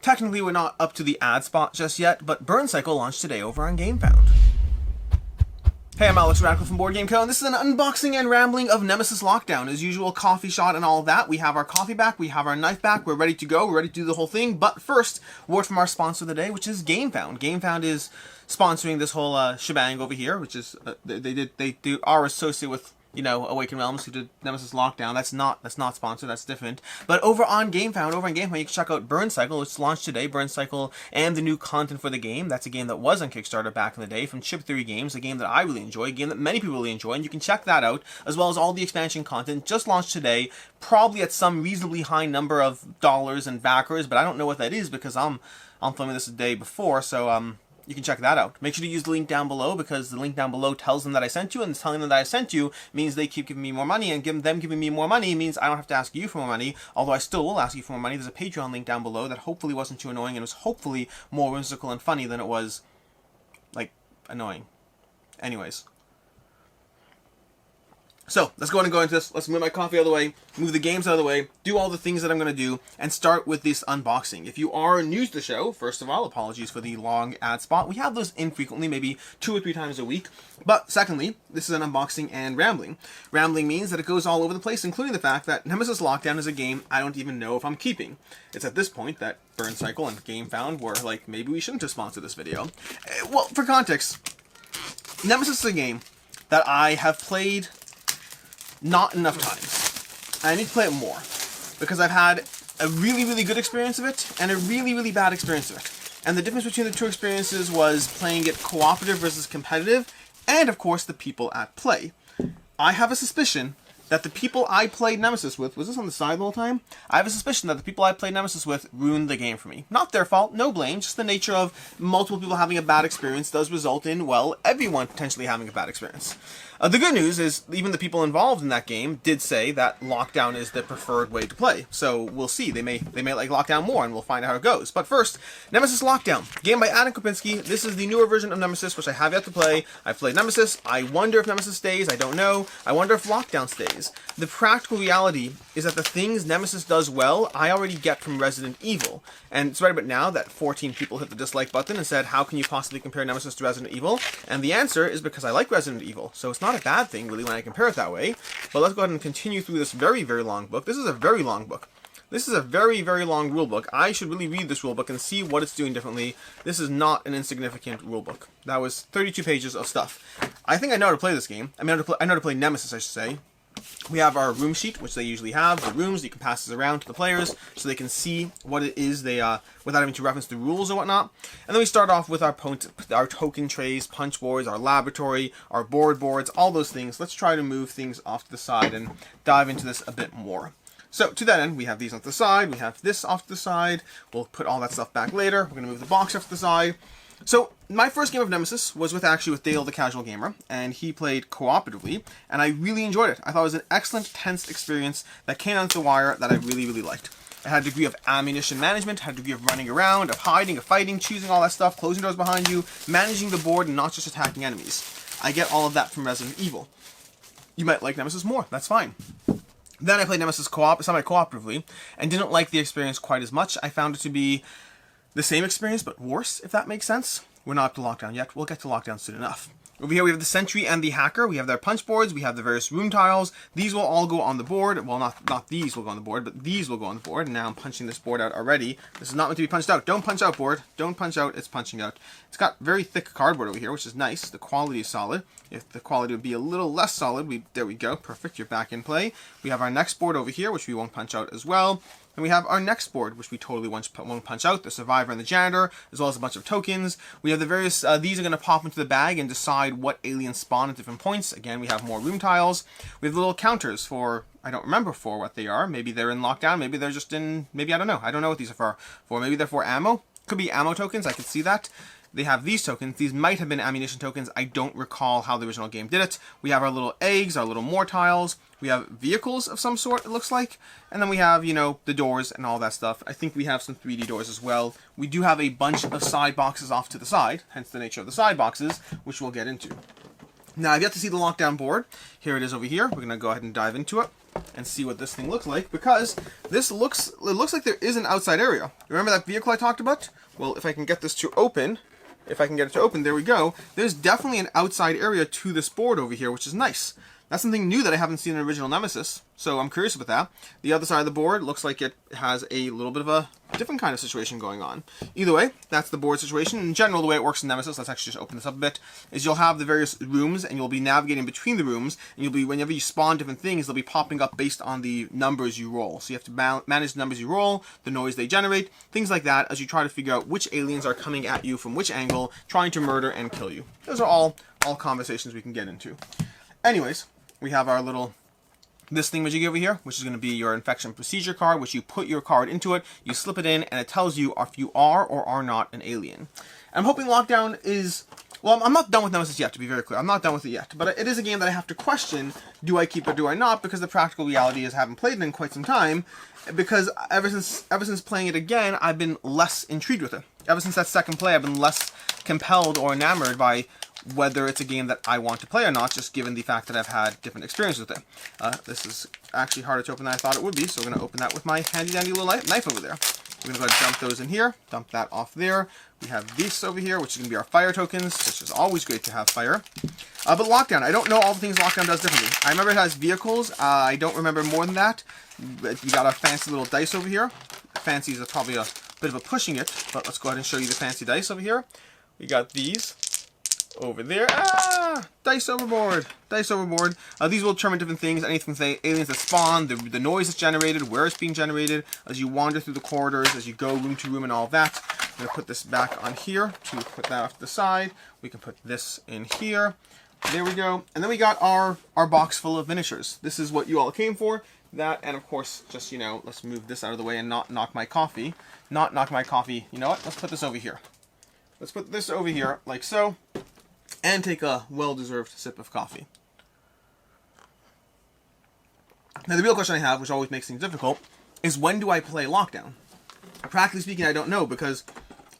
Technically, we're not up to the ad spot just yet, but Burn Cycle launched today over on GameFound. Hey, I'm Alex Radical from Board Game Co, and this is an unboxing and rambling of Nemesis Lockdown. As usual, coffee shot and all of that. We have our coffee back, we have our knife back, we're ready to go, we're ready to do the whole thing. But first, word from our sponsor of the day, which is GameFound. GameFound is sponsoring this whole shebang over here, which is they are associated with, you know, Awakened Realms, who did Nemesis Lockdown. That's not sponsored, that's different. But over on GameFound, you can check out Burn Cycle, which launched today. Burn Cycle and the new content for the game. That's a game that was on Kickstarter back in the day from Chip Theory Games, a game that I really enjoy, a game that many people really enjoy, and you can check that out, as well as all the expansion content just launched today, probably at some reasonably high number of dollars and backers, but I don't know what that is because I'm filming this the day before, so you can check that out. Make sure to use the link down below, because the link down below tells them that I sent you, and telling them that I sent you means they keep giving me more money, and them giving me more money means I don't have to ask you for more money, although I still will ask you for more money. There's a Patreon link down below that hopefully wasn't too annoying, and was hopefully more whimsical and funny than it was, like, annoying. Anyways. So, let's go ahead and go into this. Let's move my coffee out of the way, move the games out of the way, do all the things that I'm going to do, and start with this unboxing. If you are new to the show, first of all, apologies for the long ad spot. We have those infrequently, maybe 2 or 3 times a week. But secondly, this is an unboxing and rambling. Rambling means that it goes all over the place, including the fact that Nemesis Lockdown is a game I don't even know if I'm keeping. It's at this point that Burn Cycle and GameFound were like, maybe we shouldn't have sponsored this video. Well, for context, Nemesis is a game that I have played not enough times. I need to play it more, because I've had a really, really good experience of it, and a really, really bad experience of it. And the difference between the two experiences was playing it cooperative versus competitive, and of course the people at play. I have a suspicion that the people I played Nemesis with, was this on the side the whole time? I have a suspicion that the people I played Nemesis with ruined the game for me. Not their fault, no blame, just the nature of multiple people having a bad experience does result in, well, everyone potentially having a bad experience. The good news is, even the people involved in that game did say that Lockdown is the preferred way to play. So we'll see. They may like Lockdown more, and we'll find out how it goes. But first, Nemesis Lockdown, game by Adam Kopinski. This is the newer version of Nemesis, which I have yet to play. I've played Nemesis. I wonder if Nemesis stays. I don't know. I wonder if Lockdown stays. The practical reality is that the things Nemesis does well, I already get from Resident Evil. And it's right about now that 14 people hit the dislike button and said, how can you possibly compare Nemesis to Resident Evil? And the answer is because I like Resident Evil. So it's not a bad thing, really, when I compare it that way. But let's go ahead and continue through this very, very long book. This is a very long book. This is a very, very long rule book. I should really read this rule book and see what it's doing differently. This is not an insignificant rule book. That was 32 pages of stuff. I think I know how to play this game. I know how to play Nemesis, I should say. We have our room sheet, which they usually have. The rooms, you can pass this around to the players so they can see what it is they without having to reference the rules or whatnot. And then we start off with our token trays, punch boards, our laboratory, our boards, all those things. Let's try to move things off to the side and dive into this a bit more. So, to that end, we have these off to the side, we have this off to the side. We'll put all that stuff back later. We're going to move the box off to the side. So, my first game of Nemesis was with Dale the Casual Gamer, and he played cooperatively, and I really enjoyed it. I thought it was an excellent, tense experience that came down to the wire that I really, really liked. It had a degree of ammunition management, had a degree of running around, of hiding, of fighting, choosing all that stuff, closing doors behind you, managing the board, and not just attacking enemies. I get all of that from Resident Evil. You might like Nemesis more, that's fine. Then I played Nemesis semi-cooperatively, and didn't like the experience quite as much. I found it to be the same experience, but worse, if that makes sense. We're not up to Lockdown yet. We'll get to Lockdown soon enough. Over here we have the Sentry and the Hacker. We have their punch boards. We have the various room tiles. These will all go on the board. Well, not these will go on the board, but these will go on the board. And now I'm punching this board out already. This is not meant to be punched out. Don't punch out, board. Don't punch out. It's punching out. It's got very thick cardboard over here, which is nice. The quality is solid. If the quality would be a little less solid, there we go. Perfect. You're back in play. We have our next board over here, which we won't punch out as well. And we have our next board, which we totally won't punch out, the Survivor and the Janitor, as well as a bunch of tokens. We have the various, these are going to pop into the bag and decide what aliens spawn at different points. Again, we have more room tiles. We have little counters for, I don't remember for what they are. Maybe they're in Lockdown, maybe they're just in, maybe I don't know. I don't know what these are for. Maybe they're for ammo. Could be ammo tokens, I could see that. They have these tokens. These might have been ammunition tokens. I don't recall how the original game did it. We have our little eggs, our little more tiles. We have vehicles of some sort, it looks like. And then we have, you know, the doors and all that stuff. I think we have some 3D doors as well. We do have a bunch of side boxes off to the side, hence the nature of the side boxes, which we'll get into. Now, I've yet to see the lockdown board. Here it is over here. We're going to go ahead and dive into it and see what this thing looks like, because it looks like there is an outside area. Remember that vehicle I talked about? Well, if I can get this to open, there we go. There's definitely an outside area to this board over here, which is nice. That's something new that I haven't seen in original Nemesis, so I'm curious about that. The other side of the board looks like it has a little bit of a different kind of situation going on. Either way, that's the board situation. In general, the way it works in Nemesis, let's actually just open this up a bit, is you'll have the various rooms, and you'll be navigating between the rooms, and you'll be, whenever you spawn different things, they'll be popping up based on the numbers you roll. So you have to manage the numbers you roll, the noise they generate, things like that, as you try to figure out which aliens are coming at you from which angle, trying to murder and kill you. Those are all conversations we can get into. Anyways, we have our little, this thingamajig over here, which is going to be your infection procedure card, which you put your card into it, you slip it in, and it tells you if you are or are not an alien. I'm hoping Lockdown is, well, I'm not done with Nemesis yet, to be very clear. I'm not done with it yet, but it is a game that I have to question, do I keep it or do I not, because the practical reality is I haven't played it in quite some time, because ever since playing it again, I've been less intrigued with it. Ever since that second play, I've been less compelled or enamored by whether it's a game that I want to play or not, just given the fact that I've had different experiences with it. This is actually harder to open than I thought it would be, so we're going to open that with my handy-dandy little knife over there. We're going to go ahead and dump those in here, dump that off there. We have this over here, which is going to be our fire tokens, which is always great to have fire. But Lockdown, I don't know all the things Lockdown does differently. I remember it has vehicles. I don't remember more than that. You got a fancy little dice over here. Fancy is probably a bit of a pushing it, but let's go ahead and show you the fancy dice over here. We got these over there. Dice overboard. Dice overboard. These will determine different things. Anything from aliens that spawn, the noise that's generated, where it's being generated, as you wander through the corridors, as you go room to room and all of that. I'm going to put this back on here to put that off to the side. We can put this in here. There we go. And then we got our box full of miniatures. This is what you all came for. That, and of course, just, let's move this out of the way and not knock my coffee. Not knock my coffee. You know what? Let's put this over here. Let's put this over here, like so. And take a well-deserved sip of coffee. Now, the real question I have, which always makes things difficult, is when do I play Lockdown? Practically speaking, I don't know, because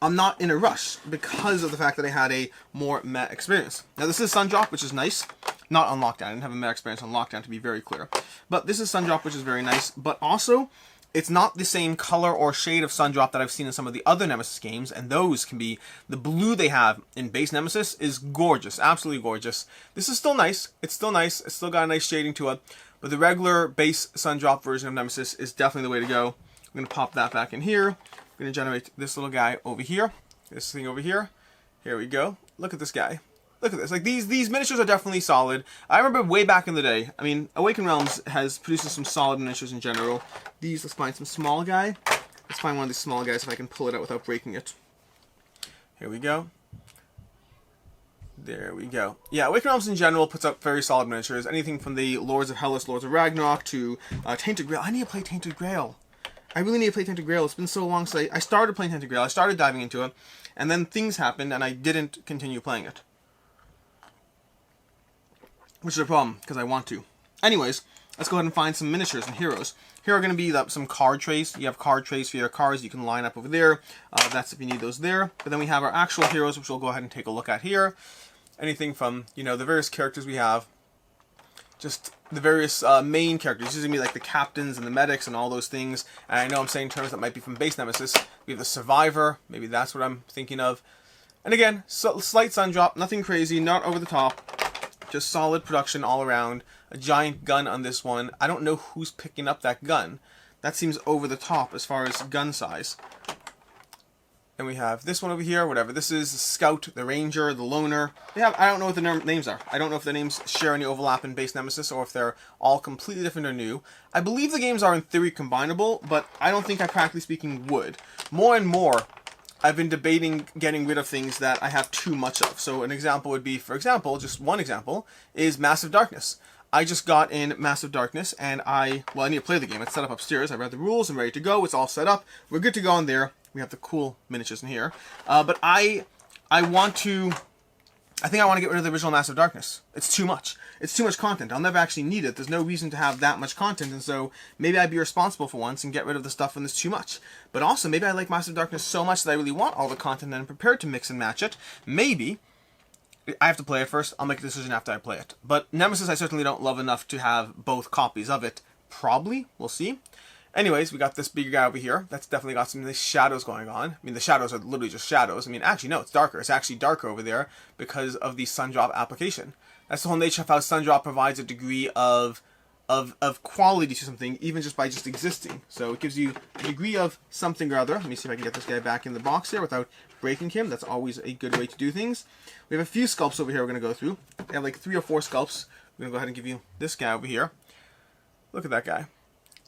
I'm not in a rush, because of the fact that I had a more meh experience. Now, this is Sundrop, which is nice. Not on Lockdown. I didn't have a meh experience on Lockdown, to be very clear. But this is Sundrop, which is very nice. But also, it's not the same color or shade of Sundrop that I've seen in some of the other Nemesis games, and those can be, the blue they have in base Nemesis is gorgeous, absolutely gorgeous. This is still nice, it's still nice, it's still got a nice shading to it, but the regular base Sundrop version of Nemesis is definitely the way to go. I'm going to pop that back in here, I'm going to generate this little guy over here, this thing over here, here we go, look at this guy. Look at this. Like, these miniatures are definitely solid. I remember way back in the day, I mean, Awakened Realms has produced some solid miniatures in general. These, let's find some small guy. Let's find one of these small guys if I can pull it out without breaking it. Here we go. There we go. Yeah, Awakened Realms in general puts up very solid miniatures. Anything from the Lords of Hellas, Lords of Ragnarok to Tainted Grail. I need to play Tainted Grail. I really need to play Tainted Grail. It's been so long since I started playing Tainted Grail. I started diving into it, and then things happened, and I didn't continue playing it. Which is a problem, because I want to. Anyways, let's go ahead and find some miniatures and heroes. Here are going to be some card trays. You have card trays for your cards you can line up over there. That's if you need those there. But then we have our actual heroes, which we'll go ahead and take a look at here. Anything from, the various characters we have. Just the various main characters. This is going to be like the captains and the medics and all those things. And I know I'm saying terms that might be from base Nemesis. We have the Survivor. Maybe that's what I'm thinking of. And again, slight Sundrop. Nothing crazy. Not over the top. Just solid production all around. A giant gun on this one. I don't know who's picking up that gun. That seems over the top as far as gun size. And we have this one over here, whatever. This is the Scout, the Ranger, the Loner. I don't know what the names are. I don't know if the names share any overlap in base Nemesis or if they're all completely different or new. I believe the games are in theory combinable, but I don't think I practically speaking would. More and more, I've been debating getting rid of things that I have too much of. So an example would be, for example, just one example, is Massive Darkness. I just got in Massive Darkness, and I need to play the game. It's set up upstairs. I read the rules. I'm ready to go. It's all set up. We're good to go in there. We have the cool miniatures in here. But I want to get rid of the original Massive Darkness. It's too much. It's too much content. I'll never actually need it. There's no reason to have that much content, and so maybe I'd be responsible for once and get rid of the stuff when there's too much. But also, maybe I like Massive Darkness so much that I really want all the content and I'm prepared to mix and match it. Maybe I have to play it first. I'll make a decision after I play it. But Nemesis I certainly don't love enough to have both copies of it. Probably. We'll see. Anyways, we got this bigger guy over here. That's definitely got some nice shadows going on. I mean, the shadows are literally just shadows. I mean, actually, no, it's darker. It's actually darker over there because of the sun drop application. That's the whole nature of how sun drop provides a degree of quality to something, even just by just existing. So it gives you a degree of something or other. Let me see if I can get this guy back in the box here without breaking him. That's always a good way to do things. We have a few sculpts over here we're going to go through. We have like 3 or 4 sculpts. We're going to go ahead and give you this guy over here. Look at that guy.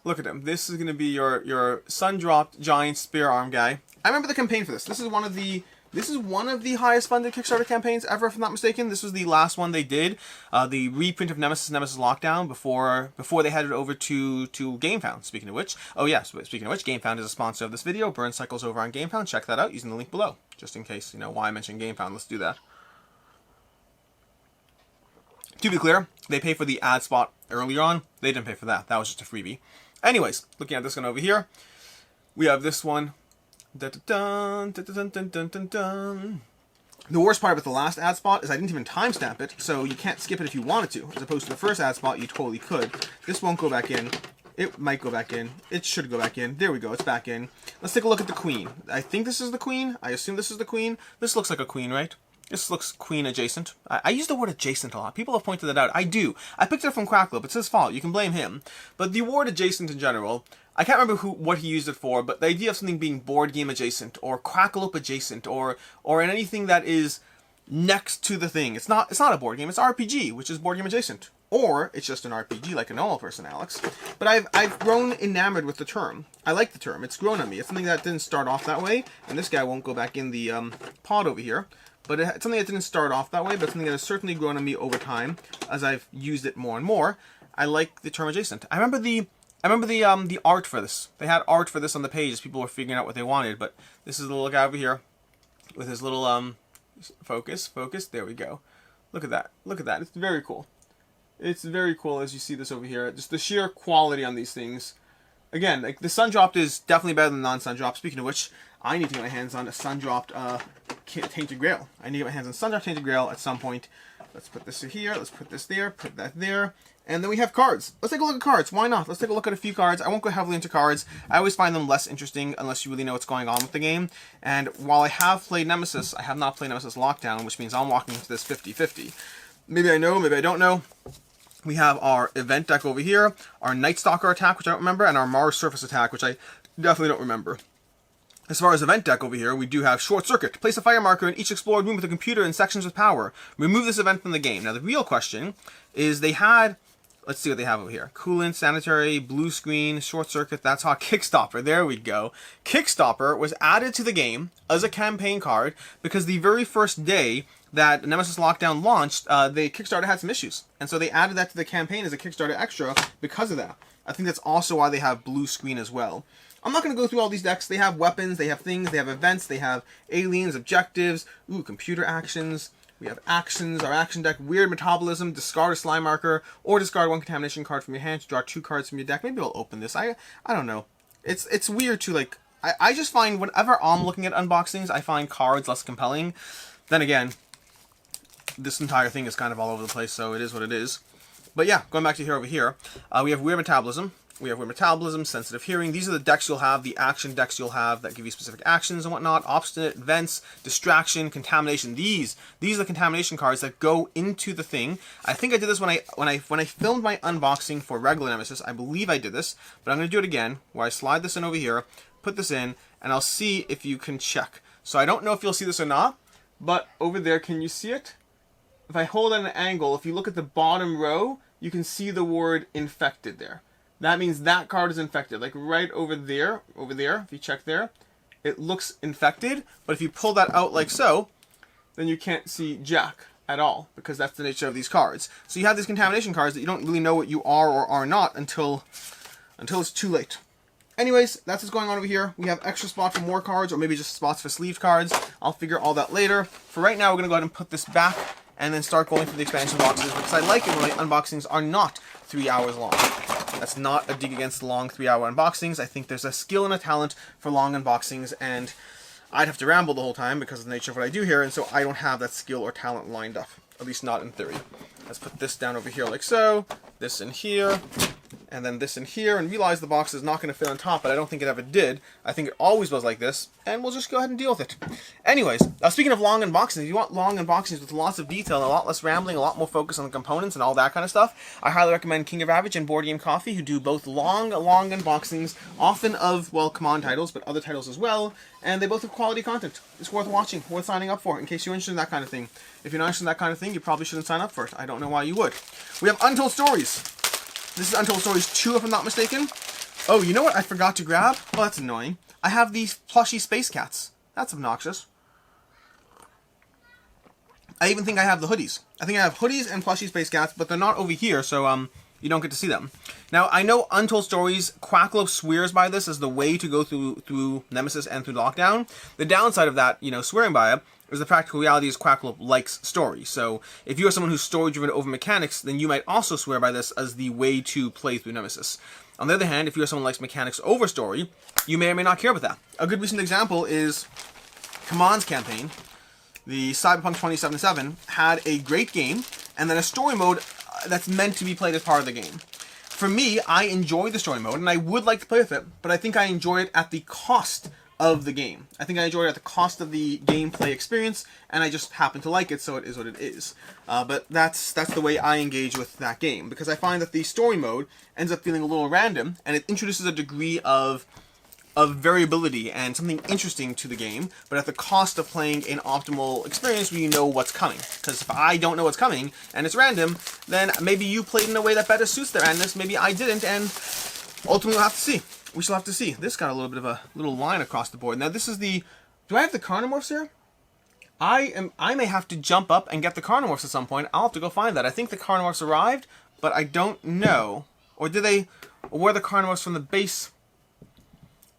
Look at him. This is going to be your sun-dropped giant spear arm guy. I remember the campaign for this. This is one of the highest funded Kickstarter campaigns ever, if I'm not mistaken. This was the last one they did, the reprint of Nemesis Lockdown before they headed over to GameFound. Speaking of which, GameFound is a sponsor of this video. Burn Cycle's over on GameFound. Check that out using the link below, just in case you know why I mentioned GameFound. Let's do that. To be clear, they pay for the ad spot earlier on. They didn't pay for that. That was just a freebie. Anyways, looking at this one over here, we have this one. Dun, dun, dun, dun, dun, dun, dun, dun. The worst part about the last ad spot is I didn't even timestamp it, so you can't skip it if you wanted to. As opposed to the first ad spot, you totally could. This won't go back in. It might go back in. It should go back in. There we go. It's back in. Let's take a look at the queen. I think this is the queen. I assume this is the queen. This looks like a queen, right? This looks queen adjacent. I use the word adjacent a lot. People have pointed that out. I do. I picked it up from Cracklope. It's his fault. You can blame him. But the word adjacent in general, I can't remember what he used it for, but the idea of something being board game adjacent or Cracklope adjacent or in anything that is next to the thing. It's not a board game. It's RPG, which is board game adjacent. Or it's just an RPG like a normal person, Alex. But I've grown enamored with the term. I like the term. It's grown on me. It's something that didn't start off that way. And this guy won't go back in the pod over here. But it's something that didn't start off that way, but something that has certainly grown on me over time as I've used it more and more. I like the term adjacent. I remember the art for this. They had art for this on the page as people were figuring out what they wanted. But this is the little guy over here with his little focus. There we go. Look at that. Look at that. It's very cool. It's very cool as you see this over here. Just the sheer quality on these things. Again, like the sun-dropped is definitely better than non-sun-dropped. Speaking of which, I need to get my hands on a sun-dropped Tainted Grail. I need to get my hands on sun-dropped Tainted Grail at some point. Let's put this here. Let's put this there. Put that there. And then we have cards. Let's take a look at cards. Why not? Let's take a look at a few cards. I won't go heavily into cards. I always find them less interesting unless you really know what's going on with the game. And while I have played Nemesis, I have not played Nemesis Lockdown, which means I'm walking into this 50-50. Maybe I know, maybe I don't know. We have our event deck over here, our Night Stalker attack, which I don't remember, and our Mars Surface attack, which I definitely don't remember. As far as event deck over here, we do have Short Circuit. Place a fire marker in each explored room with a computer and sections with power. Remove this event from the game. Now, the real question is they had... Let's see what they have over here. Coolant, sanitary, blue screen, short circuit. That's hot. Kickstopper. There we go. Kickstopper was added to the game as a campaign card because the very first day that Nemesis Lockdown launched, the Kickstarter had some issues. And so they added that to the campaign as a Kickstarter extra because of that. I think that's also why they have blue screen as well. I'm not going to go through all these decks. They have weapons, they have things, they have events, they have aliens, objectives, computer actions. We have actions, our action deck, weird metabolism, discard a slime marker, or discard one contamination card from your hand to draw 2 cards from your deck. Maybe I'll open this. I don't know. It's weird to like... I just find whenever I'm looking at unboxings, I find cards less compelling. Then again, this entire thing is kind of all over the place, so it is what it is. But yeah, going back to here over here, we have weird metabolism. We have weird metabolism, sensitive hearing. These are the decks you'll have, the action decks you'll have that give you specific actions and whatnot. Obstinate, vents, distraction, contamination. These are the contamination cards that go into the thing. I think I did this when I filmed my unboxing for regular Nemesis. I believe I did this, but I'm going to do it again, where I slide this in over here, put this in, and I'll see if you can check. So I don't know if you'll see this or not, but over there, can you see it? If I hold at an angle, if you look at the bottom row, you can see the word infected there. That means that card is infected. Like right over there, if you check there, it looks infected. But if you pull that out like so, then you can't see jack at all, because that's the nature of these cards. So you have these contamination cards that you don't really know what you are or are not until it's too late. Anyways, that's what's going on over here. We have extra spots for more cards, or maybe just spots for sleeved cards. I'll figure all that later. For right now, we're going to go ahead and put this back and then start going through the expansion boxes, because I like it when my unboxings are not 3 hours long. That's not a dig against long 3-hour unboxings. I think there's a skill and a talent for long unboxings, and I'd have to ramble the whole time because of the nature of what I do here, and so I don't have that skill or talent lined up, at least not in theory. Let's put this down over here like so, this in here, and then this in here, and realize the box is not going to fit on top, but I don't think it ever did. I think it always was like this, and we'll just go ahead and deal with it. Anyways, speaking of long unboxings, if you want long unboxings with lots of detail, and a lot less rambling, a lot more focus on the components and all that kind of stuff, I highly recommend King of Average and Board Game Coffee, who do both long unboxings, often of, well, Command titles, but other titles as well, and they both have quality content. It's worth watching, worth signing up for, in case you're interested in that kind of thing. If you're not interested in that kind of thing, you probably shouldn't sign up for it. I don't know why you would. We have Untold Stories. This is Untold Stories 2, if I'm not mistaken. Oh, you know what I forgot to grab? Well, that's annoying. I have these plushy space cats. That's obnoxious. I even think I have the hoodies. I think I have hoodies and plushy space cats, but they're not over here, so you don't get to see them. Now, I know Untold Stories, Quacklo swears by this as the way to go through Nemesis and through Lockdown. The downside of that, swearing by it, is the practical reality is Quacklo likes story. So if you're someone who's story-driven over mechanics, then you might also swear by this as the way to play through Nemesis. On the other hand, if you're someone who likes mechanics over story, you may or may not care about that. A good recent example is Command's campaign. The Cyberpunk 2077 had a great game, and then a story mode that's meant to be played as part of the game. For me, I enjoy the story mode, and I would like to play with it, but I think I enjoy it at the cost of the game. I think I enjoy it at the cost of the gameplay experience, and I just happen to like it, so it is what it is. But that's the way I engage with that game, because I find that the story mode ends up feeling a little random, and it introduces a degree of variability and something interesting to the game, but at the cost of playing an optimal experience where you know what's coming. Because if I don't know what's coming, and it's random, then maybe you played in a way that better suits the randomness, maybe I didn't, and ultimately we'll have to see. We shall have to see. This got a little bit of a little line across the board. Now this is the... Do I have the Carnomorphs here? I may have to jump up and get the Carnomorphs at some point. I'll have to go find that. I think the Carnomorphs arrived, but I don't know. Or did they... Or were the Carnomorphs from the base...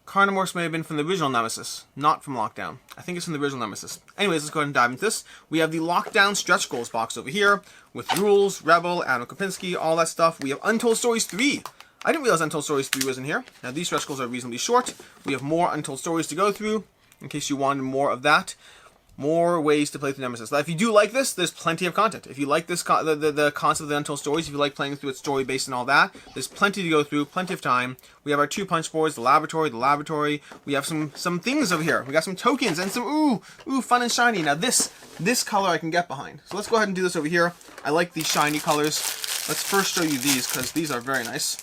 Carnomorphs may have been from the original Nemesis, not from Lockdown. I think it's from the original Nemesis. Anyways, let's go ahead and dive into this. We have the Lockdown stretch goals box over here, with Rules, Rebel, Adam Kopinski, all that stuff. We have Untold Stories 3. I didn't realize Untold Stories 3 was in here. Now, these stretch goals are reasonably short. We have more Untold Stories to go through, in case you wanted more of that. More ways to play through Nemesis. Now, if you do like this, there's plenty of content. If you like this, the concept of the Untold Stories, if you like playing through its story based and all that, there's plenty to go through, plenty of time. We have our 2 punch boards, the laboratory. We have some things over here. We got some tokens and some, ooh, fun and shiny. Now, this color I can get behind. So let's go ahead and do this over here. I like these shiny colors. Let's first show you these, because these are very nice.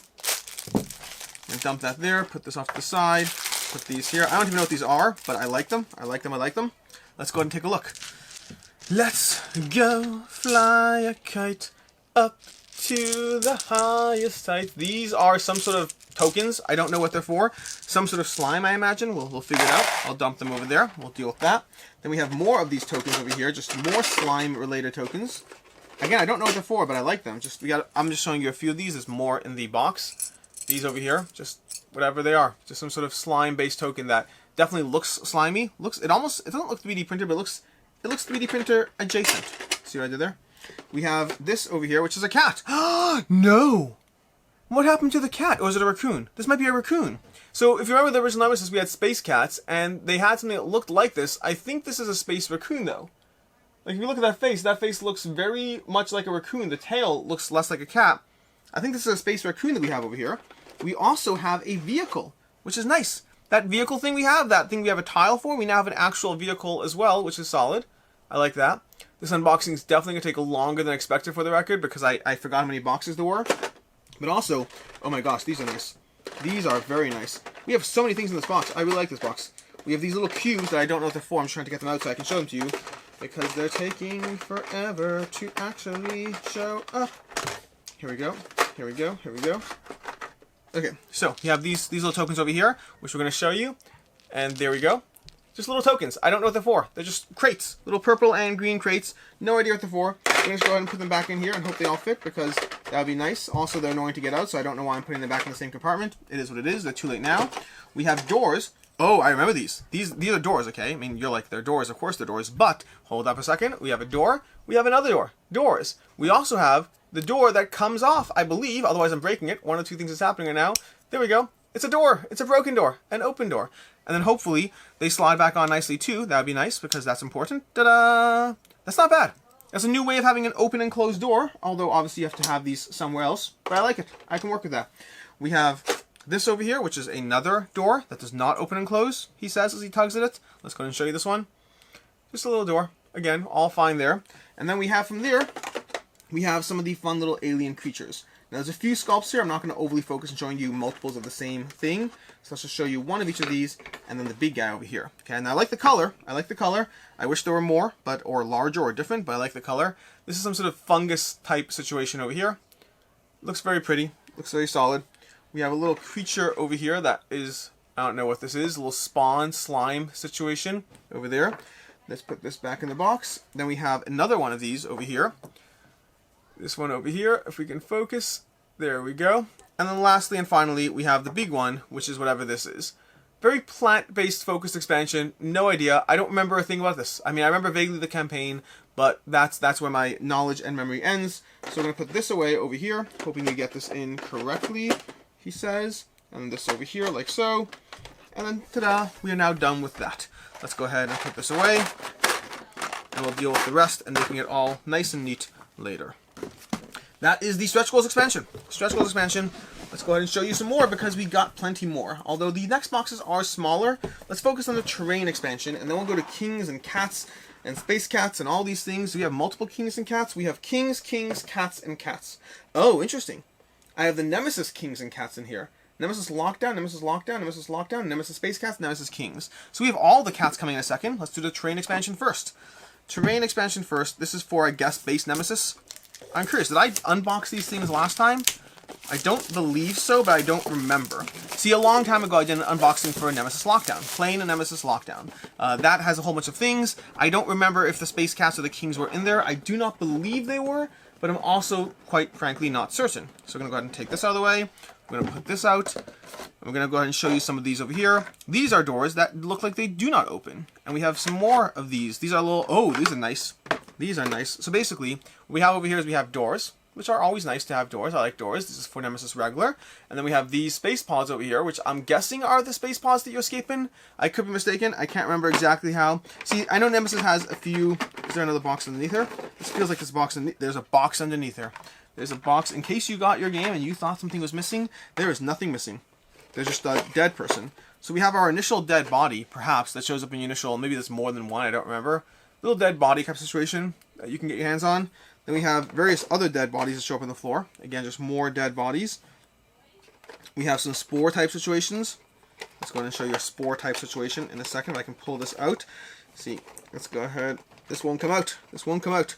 And dump that there, put this off to the side, put these here. I don't even know what these are, but I like them. I like them. Let's go ahead and take a look. Let's go fly a kite up to the highest height. These are some sort of tokens. I don't know what they're for. Some sort of slime, I imagine. We'll figure it out. I'll dump them over there. We'll deal with that. Then we have more of these tokens over here, just more slime-related tokens. Again, I don't know what they're for, but I like them. I'm just showing you a few of these. There's more in the box. These over here, just whatever they are. Just some sort of slime-based token that definitely looks slimy. It doesn't look 3D printed, but it looks 3D printer adjacent. See what I did there? We have this over here, which is a cat. No! What happened to the cat? Or is it a raccoon? This might be a raccoon. So if you remember the original Nemesis, we had space cats, and they had something that looked like this. I think this is a space raccoon, though. Like, if you look at that face looks very much like a raccoon. The tail looks less like a cat. I think this is a space raccoon that we have over here. We also have a vehicle, which is nice. That vehicle thing we have a tile for, we now have an actual vehicle as well, which is solid. I like that. This unboxing is definitely going to take longer than expected for the record, because I forgot how many boxes there were. But also, oh my gosh, these are nice. These are very nice. We have so many things in this box. I really like this box. We have these little cubes that I don't know what they're for. I'm just trying to get them out so I can show them to you, because they're taking forever to actually show up. Here we go. Okay, so we have these little tokens over here, which we're going to show you. And there we go. Just little tokens. I don't know what they're for. They're just crates. Little purple and green crates. No idea what they're for. We're going to just go ahead and put them back in here and hope they all fit, because that would be nice. Also, they're annoying to get out, so I don't know why I'm putting them back in the same compartment. It is what it is. They're too late now. We have doors. Oh, I remember these. These are doors, okay? I mean, you're like, they're doors. Of course they're doors. But, hold up a second. We have a door. We have another door. Doors. We also have the door that comes off, I believe. Otherwise, I'm breaking it. One of 2 things is happening right now. There we go. It's a door. It's a broken door. An open door. And then hopefully they slide back on nicely too. That would be nice because that's important. Ta-da! That's not bad. That's a new way of having an open and closed door, although obviously you have to have these somewhere else. But I like it. I can work with that. We have this over here, which is another door that does not open and close, he says as he tugs at it. Let's go ahead and show you this one. Just a little door. Again, all fine there. And then we have from there, we have some of the fun little alien creatures. Now there's a few sculpts here. I'm not going to overly focus on showing you multiples of the same thing. So let's just show you one of each of these, and then the big guy over here. Okay, and I like the color. I like the color. I wish there were more, or larger or different, but I like the color. This is some sort of fungus type situation over here. Looks very pretty. Looks very solid. We have a little creature over here that is, I don't know what this is, a little spawn slime situation over there. Let's put this back in the box. Then we have another one of these over here. This one over here, if we can focus. There we go. And then lastly and finally, we have the big one, which is whatever this is. Very plant-based focused expansion. No idea. I don't remember a thing about this. I mean, I remember vaguely the campaign, but that's where my knowledge and memory ends. So we're going to put this away over here, hoping to get this in correctly, he says. And this over here, like so. And then, ta-da, we are now done with that. Let's go ahead and put this away, and we'll deal with the rest and making it all nice and neat later. That is the Stretch Goals expansion. Stretch Goals expansion. Let's go ahead and show you some more because we got plenty more. Although the next boxes are smaller, let's focus on the terrain expansion, and then we'll go to kings and cats and space cats and all these things. We have multiple kings and cats. We have kings, cats, and cats. Oh, interesting. I have the Nemesis kings and cats in here. Nemesis Lockdown, Nemesis Lockdown, Nemesis Lockdown, Nemesis Space Cats, Nemesis Kings. So we have all the cats coming in a second. Let's do the terrain expansion first. Terrain expansion first. This is for, I guess, base Nemesis. I'm curious, did I unbox these things last time? I don't believe so, but I don't remember. See, a long time ago I did an unboxing for a Nemesis Lockdown. Plain a Nemesis Lockdown. That has a whole bunch of things. I don't remember if the Space Cats or the Kings were in there. I do not believe they were, but I'm also, quite frankly, not certain. So we're going to go ahead and take this out of the way. I'm going to put this out. I'm going to go ahead and show you some of these over here. These are doors that look like they do not open. And we have some more of these. These are little, oh, these are nice. These are nice. So basically, what we have over here is we have doors, which are always nice to have doors. I like doors. This is for Nemesis Regular. And then we have these space pods over here, which I'm guessing are the space pods that you escape in. I could be mistaken. I can't remember exactly how. See, I know Nemesis has a few. Is there another box underneath here? This feels like this box. There's a box underneath here. There's a box. In case you got your game and you thought something was missing, there is nothing missing. There's just a dead person. So we have our initial dead body, perhaps, that shows up in your initial. Maybe there's more than one. I don't remember. Little dead body type situation that you can get your hands on. Then we have various other dead bodies that show up on the floor. Again, just more dead bodies. We have some spore type situations. Let's go ahead and show you a spore type situation in a second. I can pull this out. See, let's go ahead. This won't come out. This won't come out.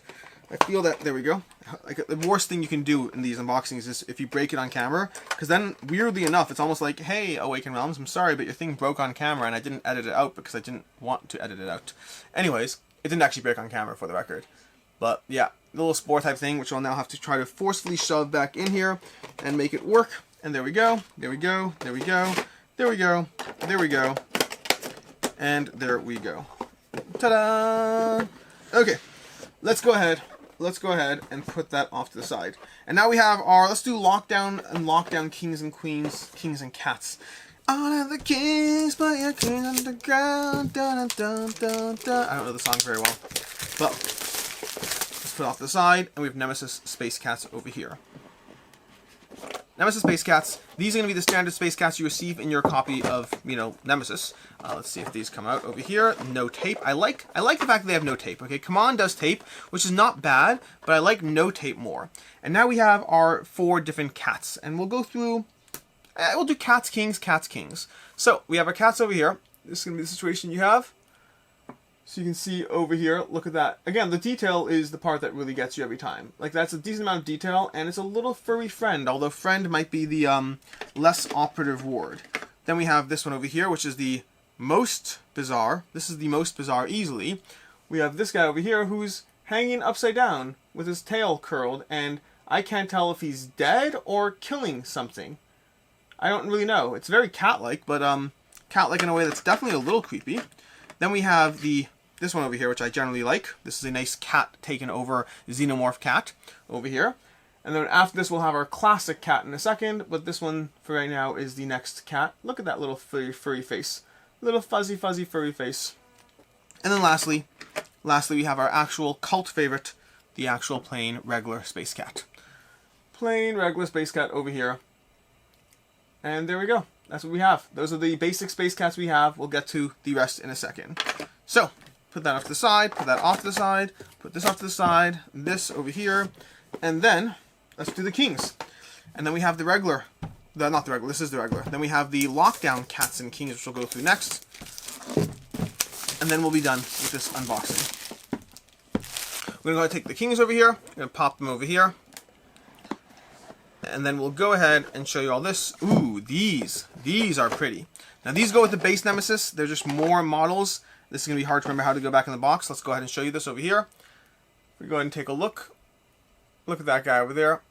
I feel that, there we go. Like, the worst thing you can do in these unboxings is if you break it on camera, because then, weirdly enough, it's almost like, hey, Awakened Realms, I'm sorry, but your thing broke on camera, and I didn't edit it out because I didn't want to edit it out. Anyways, it didn't actually break on camera, for the record. But, yeah, the little spore type thing, which I'll now have to try to forcefully shove back in here and make it work. And there we go, there we go, there we go, there we go, there we go, and there we go. Ta-da! Okay, let's go ahead and put that off to the side. And now we have our, let's do Lockdown and Lockdown Kings and Queens, Kings and Cats. All of the kings, but your queens underground. Dun, dun, dun, dun. I don't know the song very well. But let's put it off to the side, and we have Nemesis Space Cats over here. Nemesis Space Cats. These are going to be the standard Space Cats you receive in your copy of, Nemesis. Let's see if these come out over here. No tape. I like the fact that they have no tape. Okay, Command does tape, which is not bad, but I like no tape more. And now we have our 4 different cats, and we'll go through. We'll do cats, kings, cats, kings. So we have our cats over here. This is going to be the situation you have. So you can see over here, look at that. Again, the detail is the part that really gets you every time. Like, that's a decent amount of detail, and it's a little furry friend, although friend might be the less operative word. Then we have this one over here, which is the most bizarre. This is the most bizarre easily. We have this guy over here who's hanging upside down with his tail curled, and I can't tell if he's dead or killing something. I don't really know. It's very cat-like, but cat-like in a way that's definitely a little creepy. Then we have this one over here, which I generally like. This is a nice cat taken over xenomorph cat over here. And then after this, we'll have our classic cat in a second. But this one, for right now, is the next cat. Look at that little furry face. little fuzzy furry face. And then lastly we have our actual cult favorite, the actual plain regular space cat. Plain regular space cat over here. And there we go. That's what we have. Those are the basic space cats we have. We'll get to the rest in a second. So, put that off to the side, put that off to the side, put this off to the side, this over here, and then let's do the kings. And then we have the regular, not the regular, this is the regular. Then we have the lockdown cats and kings, which we'll go through next. And then we'll be done with this unboxing. We're going to go ahead and take the kings over here, we're going to pop them over here. And then we'll go ahead and show you all this. Ooh, these are pretty. Now these go with the base Nemesis. They're just more models. This is going to be hard to remember how to go back in the box. Let's go ahead and show you this over here. We go ahead and take a look. Look at that guy over there.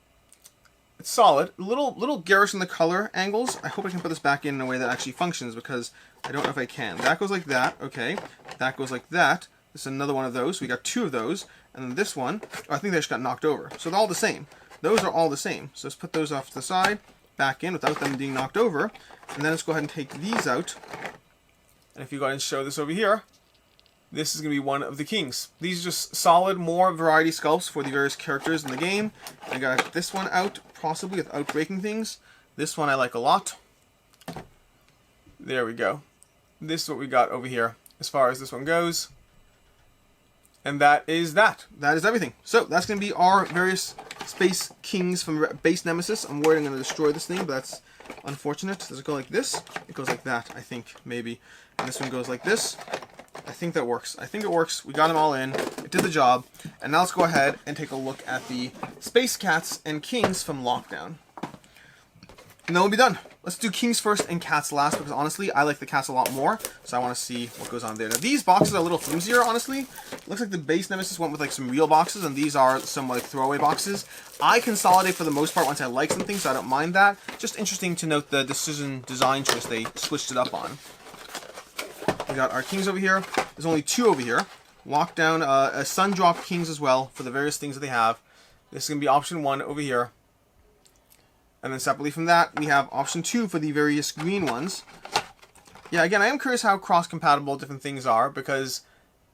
It's solid. A little garish in the color angles. I hope I can put this back in a way that actually functions, because I don't know if I can. That goes like that. Okay. That goes like that. This is another one of those. We got 2 of those. And then this one, I think they just got knocked over. So they're all the same. Those are all the same. So let's put those off to the side, back in without them being knocked over. And then let's go ahead and take these out. And if you go ahead and show this over here, this is going to be one of the kings. These are just solid, more variety sculpts for the various characters in the game. I got this one out, possibly without breaking things. This one I like a lot. There we go. This is what we got over here as far as this one goes. And that is that. That is everything. So that's going to be our various space kings from base Nemesis. I'm worried I'm going to destroy this thing, but that's unfortunate. Does it go like this? It goes like that, I think, maybe. And this one goes like this. I think that works. I think it works. We got them all in. It did the job. And now let's go ahead and take a look at the space cats and kings from Lockdown. And then we'll be done. Let's do kings first and cats last, because honestly, I like the cats a lot more, so I want to see what goes on there. Now, these boxes are a little flimsier, honestly. It looks like the base Nemesis went with like some real boxes, and these are some like throwaway boxes. I consolidate for the most part once I like something, so I don't mind that. Just interesting to note the design choice they switched it up on. We got our kings over here. There's only 2 over here. Lockdown, a sun drop kings as well for the various things that they have. This is going to be option 1 over here. And then separately from that, we have option 2 for the various green ones. Yeah, again, I am curious how cross-compatible different things are, because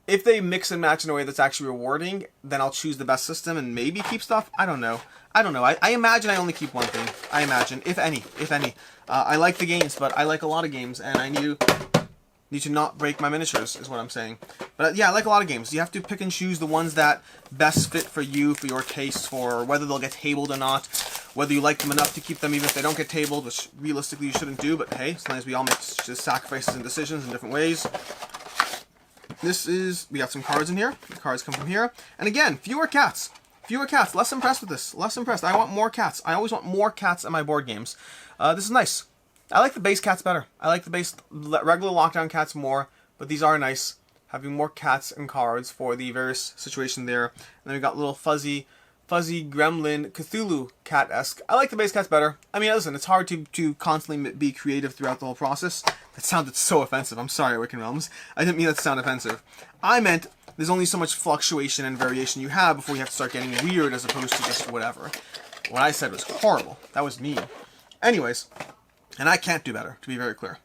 if they mix and match in a way that's actually rewarding, then I'll choose the best system and maybe keep stuff. I don't know. I imagine I only keep one thing. I imagine, if any. I like the games, but I like a lot of games, and I need to not break my miniatures, is what I'm saying. But yeah, I like a lot of games. You have to pick and choose the ones that best fit for you, for your taste, for whether they'll get tabled or not, whether you like them enough to keep them even if they don't get tabled, which realistically you shouldn't do, but hey, as long as we all make just sacrifices and decisions in different ways. We got some cards in here. The cards come from here. And again, fewer cats. Fewer cats. Less impressed with this. Less impressed. I want more cats. I always want more cats in my board games. This is nice. I like the base cats better. I like the base regular Lockdown cats more, but these are nice. Having more cats and cards for the various situation there. And then we got little fuzzy gremlin Cthulhu cat-esque. I like the base cats better. I mean, listen, it's hard to constantly be creative throughout the whole process. That sounded so offensive. I'm sorry, Wicked Realms. I didn't mean that to sound offensive. I meant there's only so much fluctuation and variation you have before you have to start getting weird as opposed to just whatever. What I said was horrible. That was mean. Anyways, and I can't do better, to be very clear.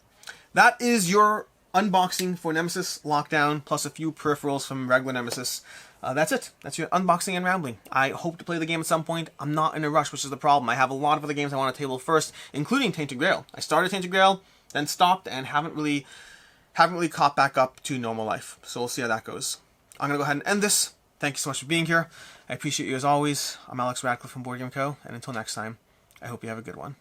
That is your unboxing for Nemesis Lockdown, plus a few peripherals from regular Nemesis. That's it. That's your unboxing and rambling. I hope to play the game at some point. I'm not in a rush, which is the problem. I have a lot of other games I want to table first, including Tainted Grail. I started Tainted Grail, then stopped, and haven't really caught back up to normal life. So we'll see how that goes. I'm going to go ahead and end this. Thank you so much for being here. I appreciate you as always. I'm Alex Radcliffe from Board Game Co., and until next time, I hope you have a good one.